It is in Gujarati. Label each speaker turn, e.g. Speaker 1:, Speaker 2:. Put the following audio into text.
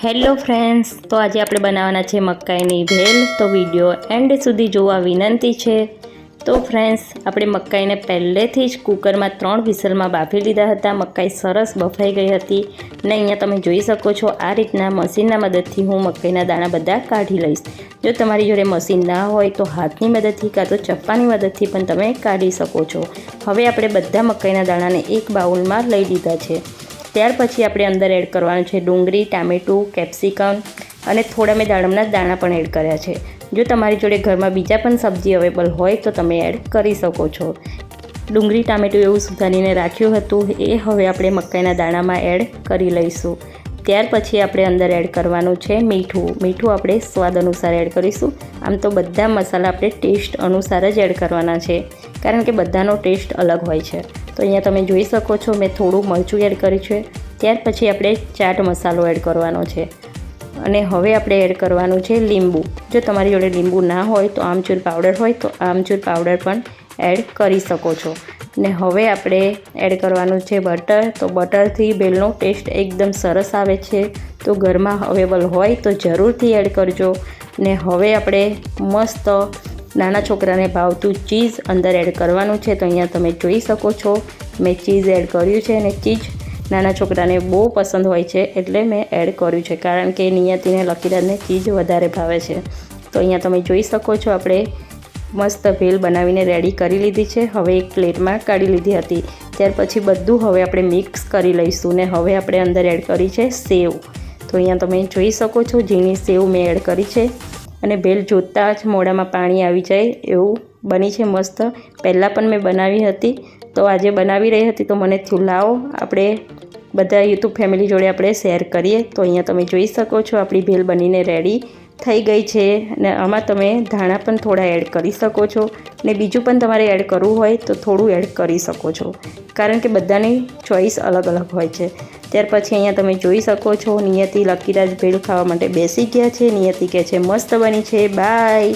Speaker 1: હેલો ફ્રેન્ડ્સ, તો આજે આપણે બનાવવાના છે મકાઈની ભેલ। તો વિડીયો એન્ડ સુધી જોવા વિનંતી છે। તો ફ્રેન્ડ્સ, આપણે મકાઈને પહેલેથી જ કુકરમાં 3 વિસલમાં બાફી લીધા હતા। મકાઈ સરસ બફાઈ ગઈ હતી ને અહીંયા તમે જોઈ શકો છો આ રીતના મશીનના મદદથી હું મકાઈના દાણા બધા કાઢી લઈશ। જો તમારી જોડે મશીન ના હોય તો હાથની મદદથી કાં તો ચપ્પાની મદદથી પણ તમે કાઢી શકો છો। હવે આપણે બધા મકાઈના દાણાને એક બાઉલમાં લઈ લીધા છે। ત્યાર પછી આપણે અંદર એડ કરવાનું છે ડુંગળી, ટામેટું, કેપ્સિકમ અને થોડા મેં દાડમના દાણા પણ એડ કર્યા છે। જો તમારી જોડે ઘરમાં બીજા પણ સબ્જી અવેલેબલ હોય તો તમે એડ કરી શકો છો। ડુંગળી, ટામેટું એવું સુધારીને રાખ્યું હતું એ હવે આપણે મકાઈના દાણામાં એડ કરી લઈશું। ત્યાર પછી આપણે અંદર એડ કરવાનું છે મીઠું। મીઠું આપણે સ્વાદ અનુસાર એડ કરીશું। આમ તો બધા મસાલા આપણે ટેસ્ટ અનુસાર જ એડ કરવાના છે, કારણ કે બધાનો ટેસ્ટ અલગ હોય છે। તો અહીંયા તમે જોઈ શકો છો મેં થોડું મરચું એડ કર્યું છે। ત્યાર પછી આપણે ચાટ મસાલો એડ કરવાનો છે અને હવે આપણે એડ કરવાનું છે લીંબુ। જો તમારી જોડે લીંબુ ના હોય તો આમચૂર પાવડર હોય તો આમચૂર પાવડર પણ એડ કરી શકો છો। ને હવે આપણે એડ કરવાનું છે બટર। તો બટરથી ભેલનો ટેસ્ટ એકદમ સરસ આવે છે, તો ઘરમાં અવેલેબલ હોય તો જરૂરથી એડ કરજો। ને હવે આપણે મસ્ત નાના છોકરાને ભાવતું ચીઝ અંદર એડ કરવાનું છે। તો અહીંયા તમે જોઈ શકો છો મેં ચીઝ એડ કર્યું છે અને ચીઝ નાના છોકરાને બહુ પસંદ હોય છે એટલે મેં એડ કર્યું છે, કારણ કે નિયતિને, લકીરાજને ચીઝ વધારે ભાવે છે। તો અહીંયા તમે જોઈ શકો છો આપણે મસ્ત ભેલ બનાવીને રેડી કરી લીધી છે। હવે એક પ્લેટમાં કાઢી લીધી હતી। ત્યાર પછી બધું હવે આપણે મિક્સ કરી લઈશું ને હવે આપણે અંદર એડ કરી છે સેવ। તો અહીંયા તમે જોઈ શકો છો ઝીણી સેવ મેં એડ કરી છે અને ભેલ જોતાં જ મોઢામાં પાણી આવી જાય એવું બની છે મસ્ત। પહેલાં પણ મેં બનાવી હતી, તો આજે બનાવી રહી હતી તો મને થયું લાવો આપણે બધા યુટ્યુબ ફેમિલી જોડે આપણે શેર કરીએ। તો અહીંયા તમે જોઈ શકો છો આપણી ભેલ બનીને રેડી થઈ ગઈ છે અને આમાં તમે ધાણા પણ થોડા એડ કરી શકો છો ને બીજું પણ તમારે એડ કરવું હોય તો થોડું એડ કરી શકો છો, કારણ કે બધાની ચોઈસ અલગ અલગ હોય છે। ત્યાર પછી અહીંયા તમે જોઈ શકો છો નિયતિ, લકીરાજ ભેલ ખાવા માટે બેસી ગયા છે। નિયતિ કહે છે મસ્ત બની છે, બાય।